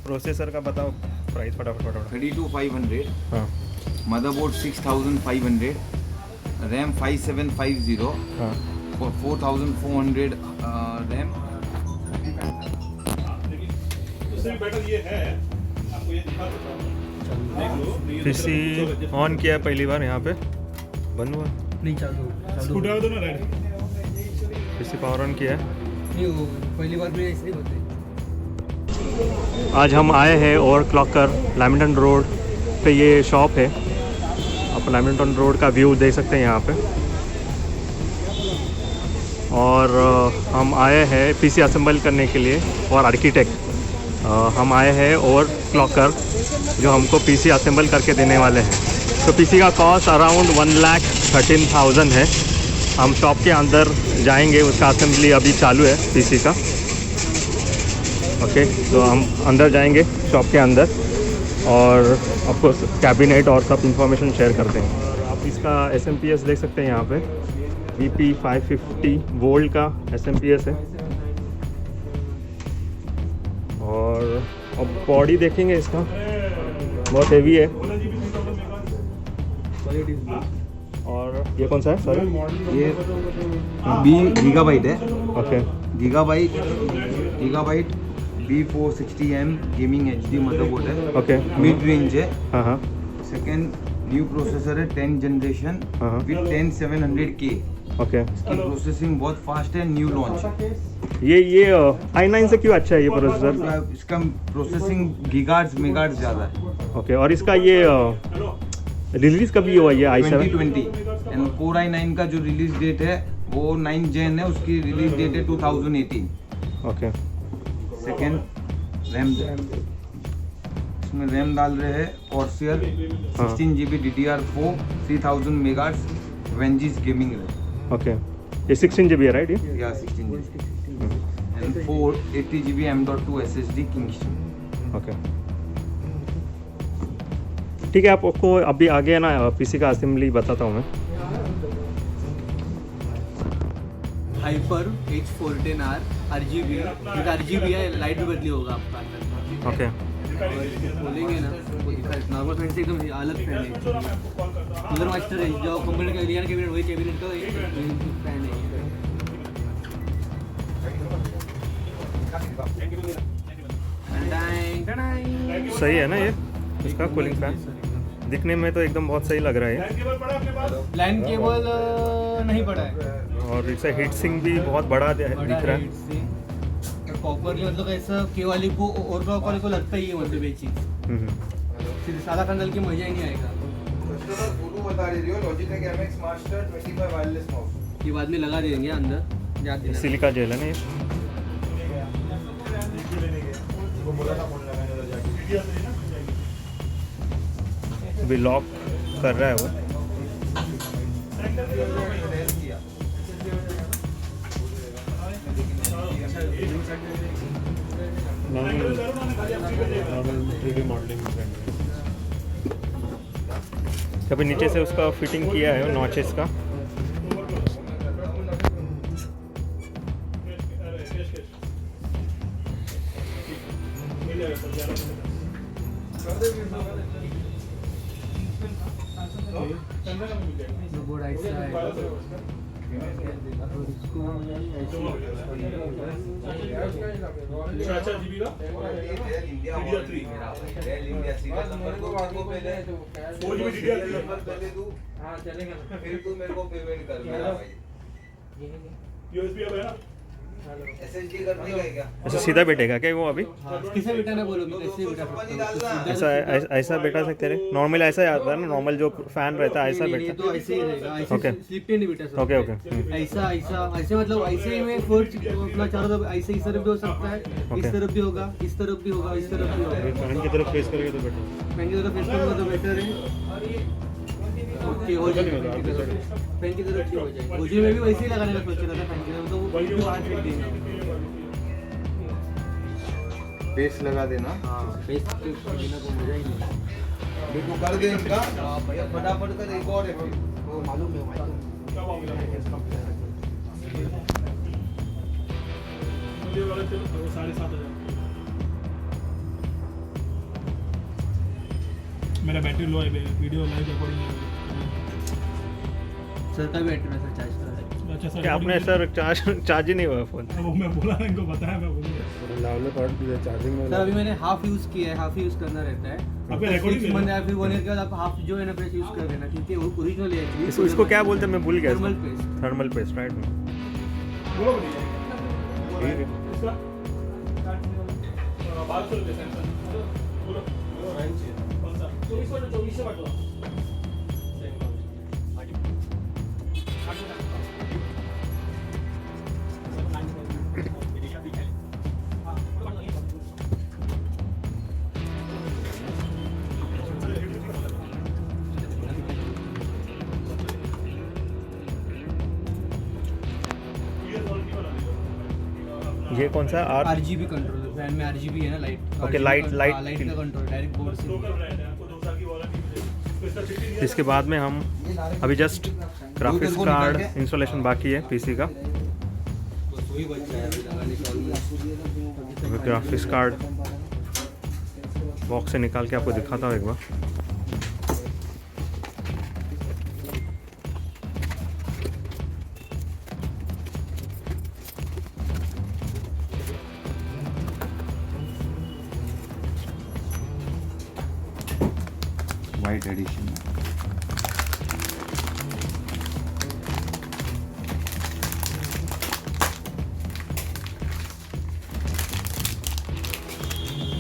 Processor का बताओ price फटाफट 32,500, हाँ मदरबोर्ड 6,500, रैम 5750 हाँ 4,400 रैम। उससे भी बेटर ये है, आपको ये दिखा देता हूँ, देख लो। पीसी ऑन किया है पहली बार यहाँ पे, बंद हुआ नहीं चालू स्कूटर दो ना रेड। पीसी पावर ऑन किया है। नहीं वो पहली बार में ऐसे ही होते हैं। आज हम आए हैं ओवर क्लॉकर लैमिंगटन रोड पे, ये शॉप है। आप लैमिंगटन रोड का व्यू देख सकते हैं यहाँ पे। और हम आए हैं पीसी असेंबल करने के लिए, और आर्किटेक्ट हम आए हैं ओवर क्लॉकर जो हमको पीसी असेंबल करके देने वाले हैं। तो पीसी का कॉस्ट अराउंड 1,13,000 है। हम शॉप के अंदर जाएंगे, उसका असेंबली अभी चालू है पीसी का। ओके, तो हम अंदर जाएंगे शॉप के अंदर और आपको कैबिनेट और सब इंफॉर्मेशन शेयर करते हैं। और आप इसका SMP देख सकते हैं यहाँ पे, VP 550 वोल्ट का SMP है। और अब बॉडी देखेंगे इसका, बहुत हेवी है। और ये कौन सा है सॉरी? ये गीगाबाइट है। Okay gigabyte B460M gaming HD motherboard है। ओके मिड रेंज है। हाँ हाँ सेकेंड न्यू प्रोसेसर है 10th जनरेशन हाँ विद 10700K। ओके। इसकी प्रोसेसिंग बहुत फास्ट है, न्यू लॉन्च है। ये i9 से क्यों अच्छा है ये प्रोसेसर? इसका प्रोसेसिंग गीगार्ट्स मेगार्ट्स ज़्यादा है। ओके, और इसका ये रिलीज कभी हुआ ये i7? 2020 एंड Core i9 का जो रिलीज डेट है वो 9 Jan है, उसकी रिलीज डेट है 2018। ओके सेकेंड रैम, इसमें रैम डाल रहे हैं Corsair 16GB DDR4 3000 megahertz vengeance gaming RAM. Okay, ये 16GB है राइट ये? या 16GB and 480GB M.2 SSD Kingston. Okay ठीक है, आपको अभी आगे है ना पीसी का असेंबली बताता हूँ मैं। हाइपर H410R RGB, क्योंकि RGB है, लाइट भी बदली होगा आपका अंदर। ओके, बोलेंगे ना वो दिखा, नॉर्मल फैन से एकदम अलग फैन है। मदर मास्टर है जो कंपनी का एलियन कैबिनेट, वही कैबिनेट का एक फैन है। सही है ना ये इसका कूलिंग फैन? दिखने में तो एकदम बहुत सही लग रहा है ये। लाइन केबल नहीं पड़ा है, और इसका हीट सिंक भी बहुत बड़ा दिख रहा है। कॉपर मतलब ऐसा के वाले को और क्लॉक वाले को लगता ही है, मतलब ये चीज़ सीधे सादा कंडल की मजा ही नहीं आएगा। ये बाद में लगा देंगे अंदर जाते हैं। सिलिका जेल है ना ये? अभी लॉक कर रहा है वो। कभी नीचे से उसका फिटिंग किया है नॉचेस का। बोर्ड ऐसा है और इसको अच्छा जीबी का DDR3 4GB DDR3 हाँ चलेगा। फिर तू मेरे को पेमेंट कर मेरा भाई। USB अब है ना, SSD करने का है क्या? ऐसा सीधा बैठेगा क्या वो अभी? किसे बिठाना बोलोगे, कैसे बिठा सकते हो? ऐसा बैठा सकते हैं? नॉर्मल ऐसा ही आता है ना, नॉर्मल जो फैन रहता है ऐसा नहीं, बैठता तो ऐसे ही रहेगा, ऐसे Okay. स्लिप पे नहीं बिठा सकते। ओके ओके ऐसा ऐसा ऐसे मतलब ऐसे ही में फोर्स अपना चारों तरफ ऐसे इस तरफ भी हो सकता है, इस Okay. तरफ भी होगा, इस तरफ भी होगा, इस तरफ भी होगा। फैन की तरफ फेस करेंगे तो बेटर। फैन की तरफ फेस करूंगा तो बेटर है। ओके हो जाएगा, फैन की तरफ ठीक हो जाएगा। मुझे में भी वैसे ही लगाने का सोच रहा था, फैन की तरफ तो वो भी बाहर फेंक देंगे। पेस्ट लगा देना। हाँ फेस के बिना तो मजा ही नहीं। अभी तू कर दे इनका भैया, फटाफट कर। एक और है वो मालूम है भाई। मुझे वाला चलो 7,500। मेरा बैटरी लो है, वीडियो लाइव रिकॉर्डिंग है। सर का भी बैटरी सर चार्ज कर रहा है। अच्छा सर, क्या आपने सर चार्ज ही नहीं हुआ फ़ोन? वो मैं बोला ना, इनको बताया, मैं बोलूँगा। चार्जिंग में सर अभी मैंने हाफ यूज किया है, हाफ यूज करना रहता है। आपको recording 6 मंथ या फिर 1 ईयर के बाद आप हाफ जो है ना पेस्ट यूज कर देना, क्योंकि वो ओरिजिनल है actually। इसको क्या बोलते हैं, मैं भूल गया। Thermal paste. Thermal paste, right. बोलो बोलिए। इसका 1200 रुपये सर। बोलो कौन सा? 2400 पाठवा। ये कौन सा RGB कंट्रोलर, फैन में RGB है ना, लाइट। Okay, light का कंट्रोल डायरेक्ट बोर्ड से। इसके बाद में हम अभी जस्ट ग्राफिक्स कार्ड इंस्टॉलेशन बाकी है पीसी का। बस वही बच्चा है अभी लगाने का ऑलमोस्ट। ग्राफिक्स कार्ड बॉक्स से निकाल के आपको दिखाता हूँ एक बार। वाइट एडिशन में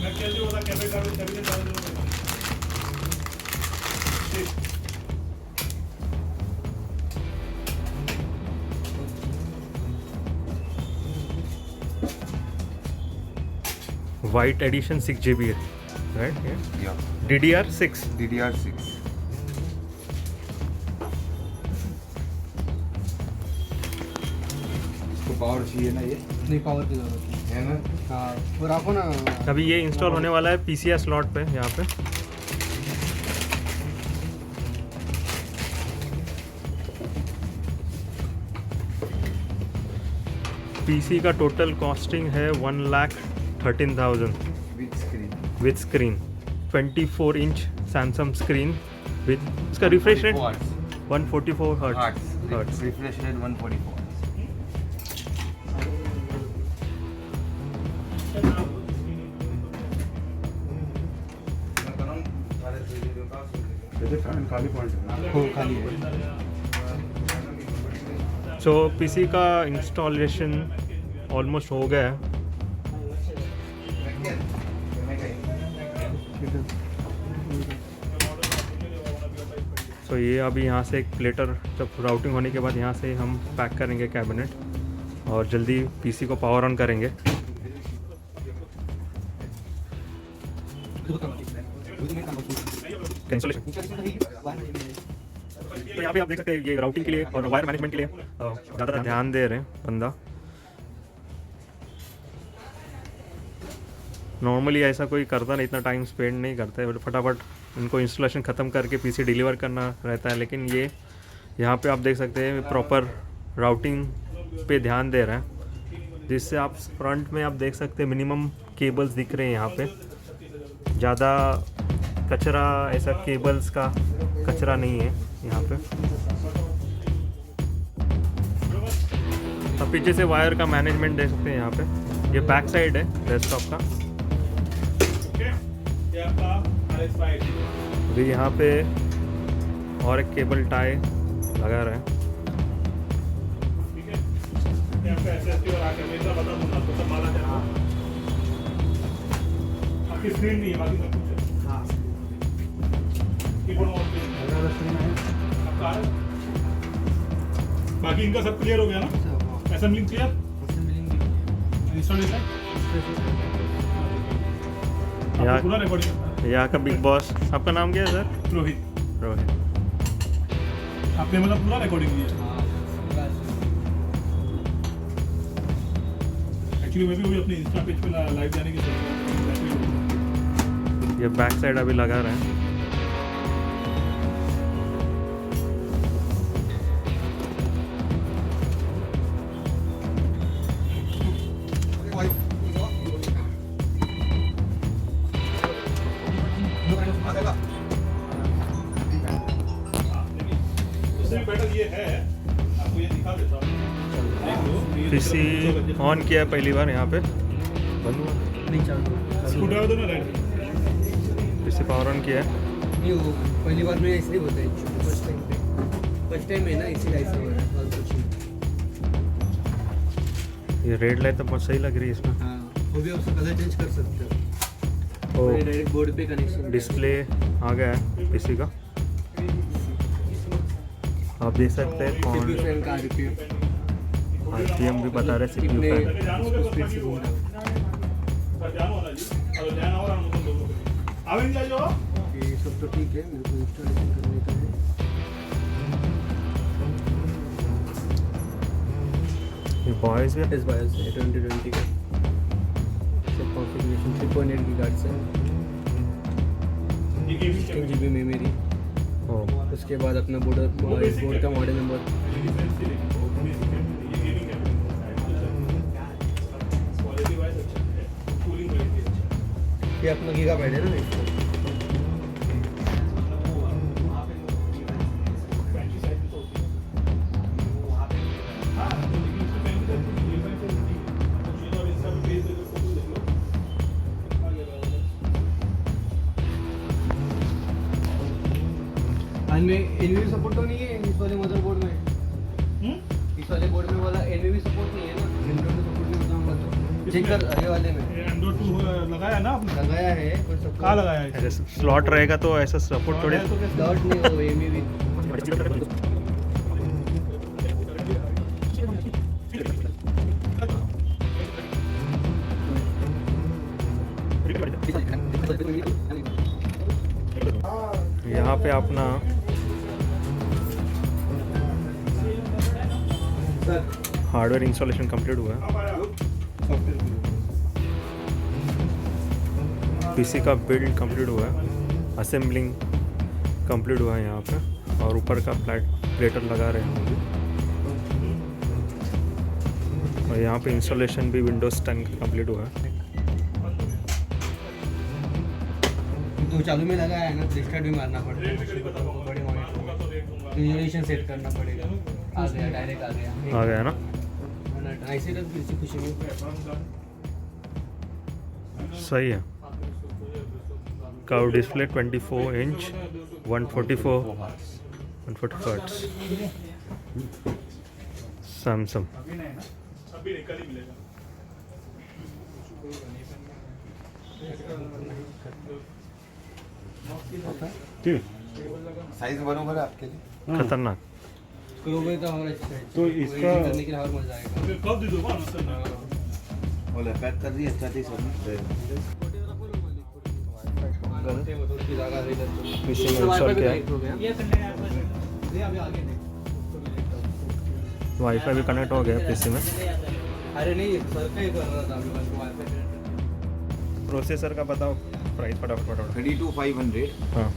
मैं क्या जो वाला कैमरे का भी सभी डाल दूंगा। वाइट एडिशन 6 GB है, राइट। या DDR6। DDR6 इसको पावर चाहिए ना, ये नहीं पावर की जरूरत नहीं है ना। हाँ, और आपको ना अभी ये इंस्टॉल होने वाला है PCI स्लॉट पे यहाँ पे। पीसी का टोटल कॉस्टिंग है 1,13,000 with screen. With screen 24 inch Samsung screen with इसका refresh rate 144 hertz. Refresh rate 144। खाली पॉइंट है ना। हो खाली है। सो पीसी का इंस्टॉलेशन ऑलमोस्ट हो गया है। सो ये अभी यहाँ से एक प्लेटर, जब राउटिंग होने के बाद यहाँ से हम पैक करेंगे कैबिनेट और जल्दी पीसी को पावर ऑन करेंगे। इंस्टॉलेशन तो यहाँ पे आप देख सकते हैं, ये राउटिंग के लिए और वायर मैनेजमेंट के लिए ज़्यादा ध्यान दे रहे हैं बंदा। नॉर्मली ऐसा कोई करता नहीं, इतना टाइम स्पेंड नहीं करता है, फटाफट इनको इंस्टॉलेशन ख़त्म करके पीसी डिलीवर करना रहता है। लेकिन ये यहाँ पे आप देख सकते हैं प्रॉपर राउटिंग पे ध्यान दे रहा है, जिससे आप फ्रंट में आप देख सकते हैं मिनिमम केबल्स दिख रहे हैं यहाँ पे। ज़्यादा कचरा, ऐसा केबल्स का कचरा नहीं है यहाँ पे। अब पीछे से वायर का मैनेजमेंट देख सकते हैं यहाँ पे। ये बैक साइड है डेस्कटॉप का। ये आपका RS5 अभी यहाँ पे और एक केबल टाई लगा रहा है। ठीक है। ये आपका SSD और आकर मैं बता दूंगा आपको, सब माला है। आपकी स्क्रीन नहीं है, बाकी सब कुछ है। हाँ कीबोर्ड माउस आपका है। बाकी इनका सब क्लियर हो गया ना? असेंबलिंग क्लियर, इंस्टॉलेशन यहाँ पूरा रिकॉर्डिंग। यहाँ का बिग बॉस, आपका नाम क्या है सर? रोहित, रोहित। आपने मतलब पूरा रिकॉर्डिंग किया? एक्चुअली मैं भी अपने इंस्टा पेज पे लाइव जाने की सोच रहा हूँ। ये बैक साइड अभी लगा रहा है। ये है, आपको ये दिखा देता हूँ। देख लो, ये पीसी दूसरा ऑन किया है पहली बार यहाँ पे, बंद हुआ। नहीं चालू स्क्रू ड्राइवर दो ना राइट। पीसी पावर ऑन किया है। नहीं वो पहली बार में इसलिए होता है, फर्स्ट टाइम है ना, इसीलिए ऐसा हो रहा है और कुछ नहीं। ये रेड लाइट तो बहुत सही लग रही है इसमें। हाँ वो भी उसका कलर चेंज कर सकते हो, ओ डायरेक्ट बोर्ड पे कनेक्शन। डिस्प्ले आ गया है पीसी का, आप देख सकते हैं। CPU फैन का RPM RPM भी बता रहे CPU कितने फैन। स्पीड से घूम रहा है। सर ध्यान होना जी, अगर ध्यान हो रहा है तो दोनों आवेंगे जाओ। ये सब तो ठीक है, मेरे को इंस्टॉलेशन करने का है। ये बॉयज है। इस बायस है 2020 का सब कॉन्फ़िगरेशन 3.8 गीगाहर्ट्ज़ है, ये गेमिंग 16 GB मेमोरी। ओ उसके बाद अपना बोर्ड का मॉडल नंबर। क्वालिटी वाइज अच्छा है, कूलिंग क्वालिटी अच्छा है। ये अपना गीगाबाइट है ना इसका। में एनवीवी सपोर्ट तो नहीं है इस वाले मदरबोर्ड में, इस वाले बोर्ड में वाला एनवीवी सपोर्ट नहीं है ना, एंड्रॉइड में सपोर्ट नहीं होता होगा तो चेक कर। आगे वाले में एंड्रॉइड 2 लगाया ना आपने? लगाया है पर सब कहाँ लगाया है? ऐसे स्लॉट रहेगा तो ऐसा सपोर्ट थोड़ी। स्लॉट नहीं हो एनवीवी। यहाँ पे अपना हार्डवेयर इंस्टॉलेशन कंप्लीट हुआ है। पीसी का बिल्ड कंप्लीट हुआ है, असेंबलिंग कंप्लीट हुआ है यहाँ पे, और ऊपर का प्लेटर लगा रहे हैं हम भी। और यहाँ पे इंस्टॉलेशन भी विंडोज 10 कंप्लीट हुआ है। तो चालू में लगा है ना, रिस्टार्ट भी मारना पड़ता है, बड़े मॉनिटर रिजोल्यूशन सेट करना पड़ेगा। आ गया, डायरेक्ट आ गया, आ गया ना, ऐसे तो किसी खुशी में सही है। Curve display 24 inch 144 hertz Samsung. अभी निकल ही मिलेगा। साइज बराबर है आपके लिए। खतरनाक। स्क्रू में तो और अच्छा है, तो इसका- करने के लिए और मजा आएगा। कब दे दो ना सर? बोले पैक कर दिए अच्छा थी सब। पीसी में इंस्टॉल किया है। वाईफाई भी कनेक्ट हो गया पीसी में। अरे नहीं सर का ही कर रहा था अभी बस वाईफाई। प्रोसेसर का बताओ प्राइस फटाफट। 32500, हाँ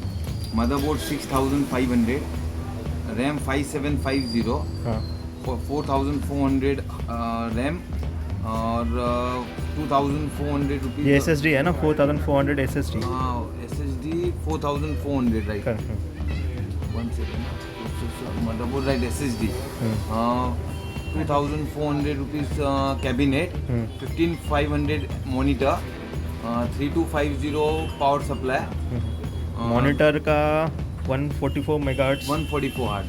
मदरबोर्ड 6500, रैम 5750, हाँ 4400 रैम और 2400 रुपीज। ये SSD है ना, 4400 SSD। हाँ SSD 4400 right. One second, motherboard right SSD 2400 rupees cabinet, 15500 monitor, 3250 power supply, monitor का 144 megahertz 144 heart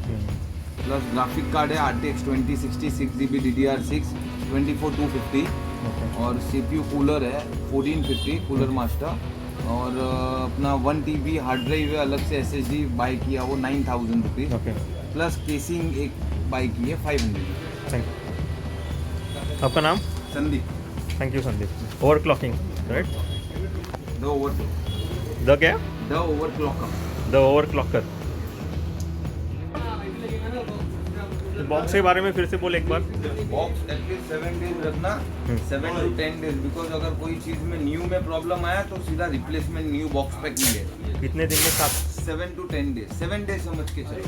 plus graphic card है RTX 2060 6GB DDR6 24250 और CPU कूलर है 1450 कूलर मास्टर और अपना 1 TB हार्ड ड्राइव है अलग से SSD बाई किया वो 9000 रुपीज़ ओके। प्लस केसिंग एक बाई की है 500। Thank you. आपका नाम? Sandeep thank you Sandeep. Overclocking right? The over the क्या? द ओवरक्लॉकर। द ओवरक्लॉकर। बॉक्स के बारे में फिर से बोल एक बार। बॉक्स एटलीस्ट 7 डेज रखना, 7 to 10 डेज, बिकॉज अगर कोई चीज़ में न्यू में प्रॉब्लम आया तो सीधा रिप्लेसमेंट न्यू बॉक्स पैक मिलेगा। कितने दिन में 7 to 10 डेज, 7 डेज समझ के चलो।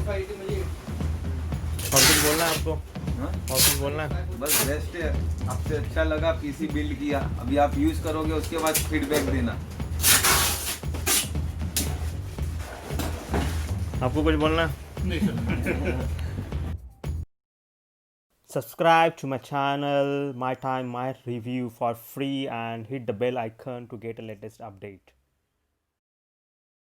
और कुछ बोलना है आपको? हाँ? और कुछ बोलना है? बस बेस्ट है, आपसे अच्छा लगा पीसी बिल्ड किया, अभी आप यूज़ करोगे उसके बाद फीडबैक देना। आपको कुछ बोलना है? नहीं sir. Subscribe to my channel, My Time, My Review for free and hit the bell icon to get a latest update.